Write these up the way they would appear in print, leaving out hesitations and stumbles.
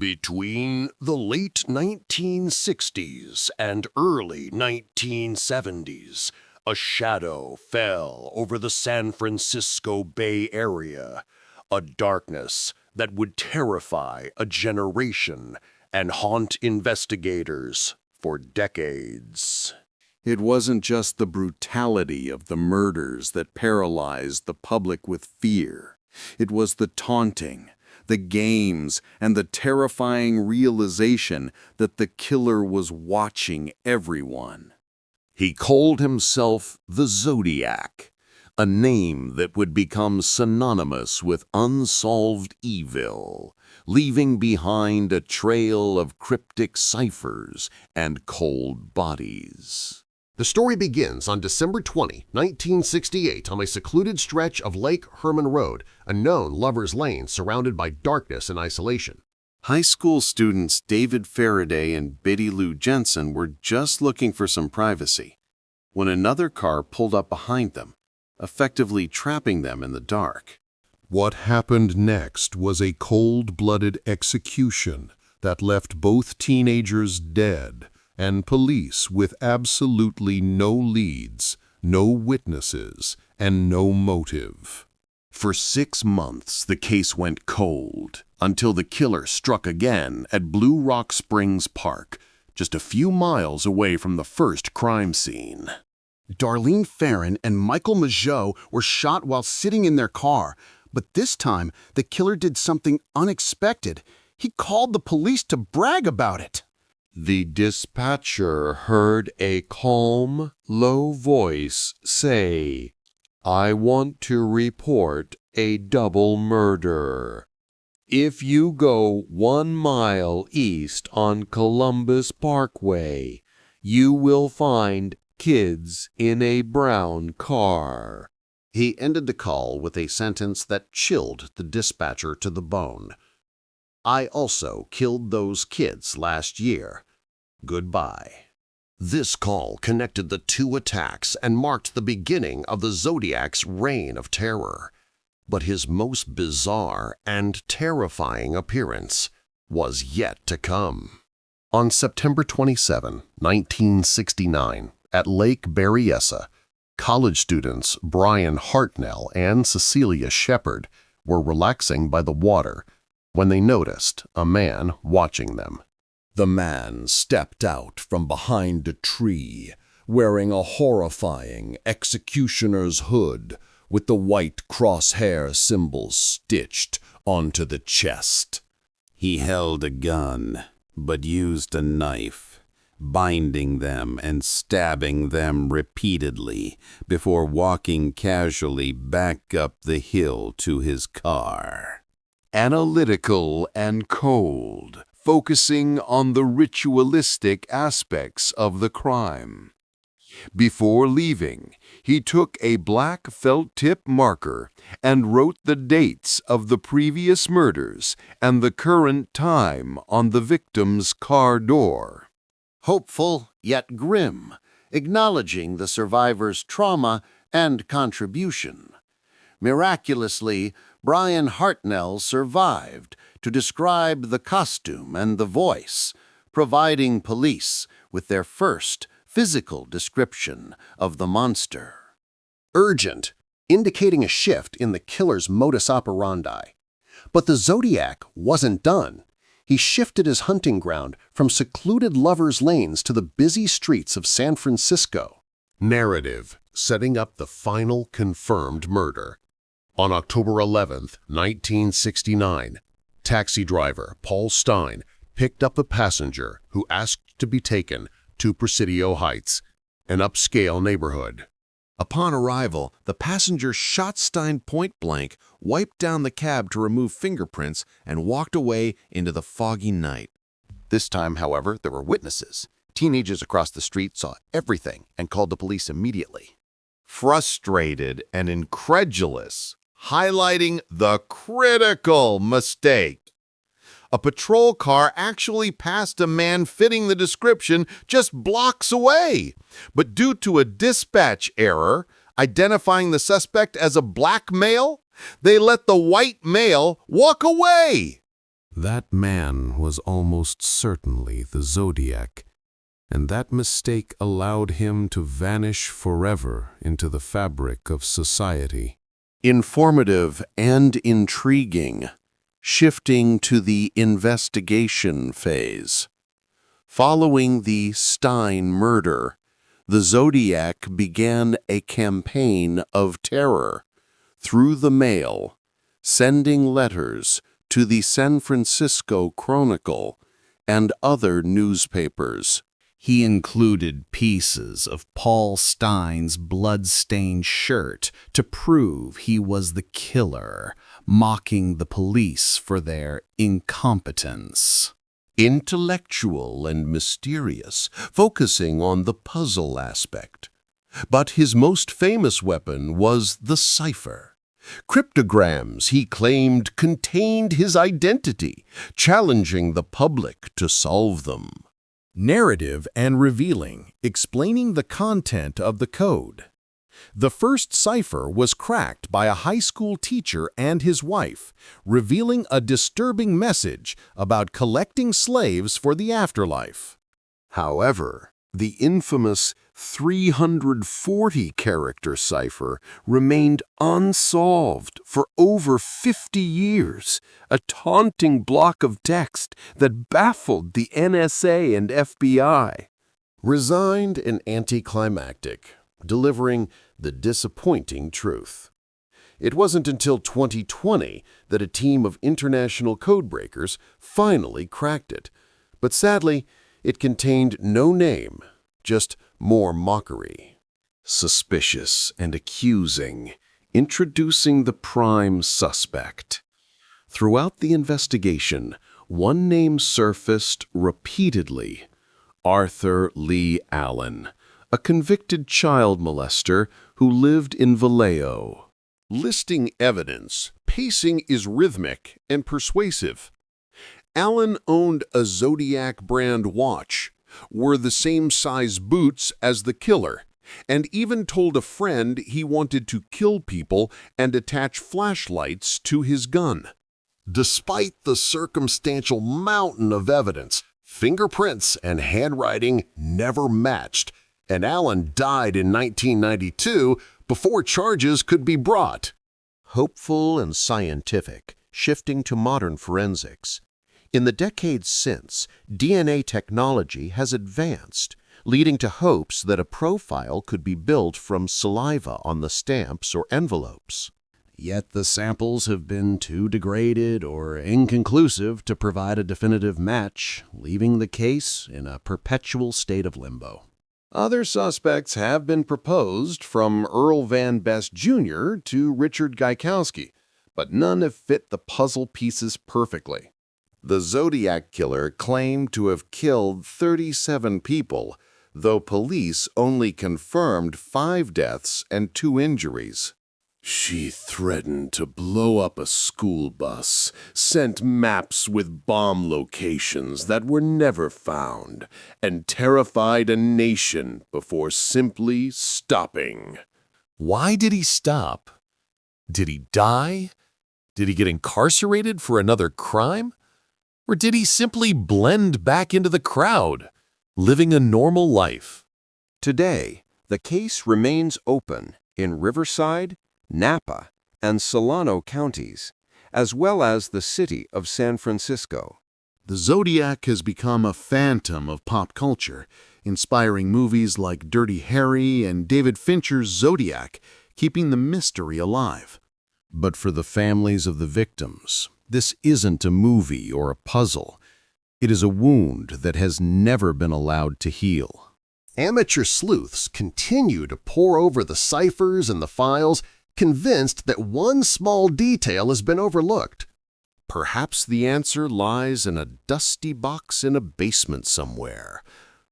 Between the late 1960s and early 1970s, a shadow fell over the San Francisco Bay Area, a darkness that would terrify a generation and haunt investigators for decades. It wasn't just the brutality of the murders that paralyzed the public with fear. It was the taunting, the games, and the terrifying realization that the killer was watching everyone. He called himself the Zodiac, a name that would become synonymous with unsolved evil, leaving behind a trail of cryptic ciphers and cold bodies. The story begins on December 20, 1968, on a secluded stretch of Lake Herman Road, a known lover's lane surrounded by darkness and isolation. High school students David Faraday and Betty Lou Jensen were just looking for some privacy when another car pulled up behind them, effectively trapping them in the dark. What happened next was a cold-blooded execution that left both teenagers dead and police with absolutely no leads, no witnesses, and no motive. For 6 months, the case went cold, until the killer struck again at Blue Rock Springs Park, just a few miles away from the first crime scene. Darlene Ferrin and Michael Mageau were shot while sitting in their car, but this time the killer did something unexpected. He called the police to brag about it. The dispatcher heard a calm, low voice say, "I want to report a double murder. If you go 1 mile east on Columbus Parkway, you will find kids in a brown car." He ended the call with a sentence that chilled the dispatcher to the bone. "I also killed those kids last year. Goodbye." This call connected the two attacks and marked the beginning of the Zodiac's reign of terror. But his most bizarre and terrifying appearance was yet to come. On September 27, 1969, at Lake Berryessa, college students Brian Hartnell and Cecilia Shepard were relaxing by the water when they noticed a man watching them. The man stepped out from behind a tree, wearing a horrifying executioner's hood with the white crosshair symbol stitched onto the chest. He held a gun, but used a knife, binding them and stabbing them repeatedly before walking casually back up the hill to his car. Analytical and cold, focusing on the ritualistic aspects of the crime. Before leaving, he took a black felt-tip marker and wrote the dates of the previous murders and the current time on the victim's car door. Hopeful yet grim, acknowledging the survivor's trauma and contribution. Miraculously, Brian Hartnell survived to describe the costume and the voice, providing police with their first physical description of the monster. Urgent, indicating a shift in the killer's modus operandi. But the Zodiac wasn't done. He shifted his hunting ground from secluded lovers' lanes to the busy streets of San Francisco. Narrative setting up the final confirmed murder. On October 11, 1969, taxi driver Paul Stein picked up a passenger who asked to be taken to Presidio Heights, an upscale neighborhood. Upon arrival, the passenger shot Stein point-blank, wiped down the cab to remove fingerprints, and walked away into the foggy night. This time, however, there were witnesses. Teenagers across the street saw everything and called the police immediately. Frustrated and incredulous, highlighting the critical mistake. A patrol car actually passed a man fitting the description just blocks away. But due to a dispatch error, identifying the suspect as a black male, they let the white male walk away. That man was almost certainly the Zodiac, and that mistake allowed him to vanish forever into the fabric of society. Informative and intriguing, shifting to the investigation phase. Following the Stein murder, the Zodiac began a campaign of terror through the mail, sending letters to the San Francisco Chronicle and other newspapers. He included pieces of Paul Stein's blood-stained shirt to prove he was the killer, mocking the police for their incompetence. Intellectual and mysterious, focusing on the puzzle aspect. But his most famous weapon was the cipher. Cryptograms, he claimed, contained his identity, challenging the public to solve them. Narrative and revealing, explaining the content of the code. The first cipher was cracked by a high school teacher and his wife, revealing a disturbing message about collecting slaves for the afterlife. However, the infamous 340-character cipher remained unsolved for over 50 years, a taunting block of text that baffled the NSA and FBI. Resigned and anticlimactic, delivering the disappointing truth. It wasn't until 2020 that a team of international codebreakers finally cracked it, but sadly, it contained no name, just more mockery. Suspicious and accusing, introducing the prime suspect. Throughout the investigation, one name surfaced repeatedly: Arthur Lee Allen, a convicted child molester who lived in Vallejo. Listing evidence, pacing is rhythmic and persuasive. Allen owned a Zodiac brand watch, wore the same size boots as the killer, and even told a friend he wanted to kill people and attach flashlights to his gun. Despite the circumstantial mountain of evidence, fingerprints and handwriting never matched, and Allen died in 1992 before charges could be brought. Hopeful and scientific, shifting to modern forensics. In the decades since, DNA technology has advanced, leading to hopes that a profile could be built from saliva on the stamps or envelopes. Yet the samples have been too degraded or inconclusive to provide a definitive match, leaving the case in a perpetual state of limbo. Other suspects have been proposed, from Earl Van Best Jr. to Richard Gaikowski, but none have fit the puzzle pieces perfectly. The Zodiac killer claimed to have killed 37 people, though police only confirmed 5 deaths and 2 injuries. She threatened to blow up a school bus, sent maps with bomb locations that were never found, and terrified a nation before simply stopping. Why did he stop? Did he die? Did he get incarcerated for another crime? Or did he simply blend back into the crowd, living a normal life? Today, the case remains open in Riverside, Napa, and Solano counties, as well as the city of San Francisco. The Zodiac has become a phantom of pop culture, inspiring movies like Dirty Harry and David Fincher's Zodiac, keeping the mystery alive. But for the families of the victims, this isn't a movie or a puzzle. It is a wound that has never been allowed to heal. Amateur sleuths continue to pore over the ciphers and the files, convinced that one small detail has been overlooked. Perhaps the answer lies in a dusty box in a basement somewhere,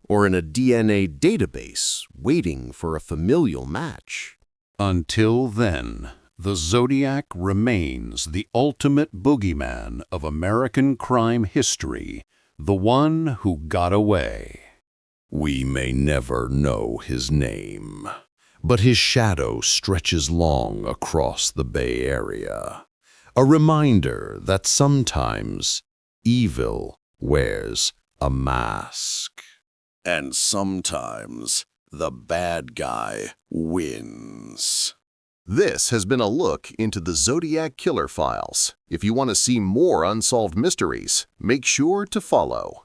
or in a DNA database waiting for a familial match. Until then, the Zodiac remains the ultimate boogeyman of American crime history, the one who got away. We may never know his name, but his shadow stretches long across the Bay Area. A reminder that sometimes Evil wears a mask. And sometimes the bad guy wins. This has been a look into the Zodiac Killer Files. If you want to see more unsolved mysteries, make sure to follow.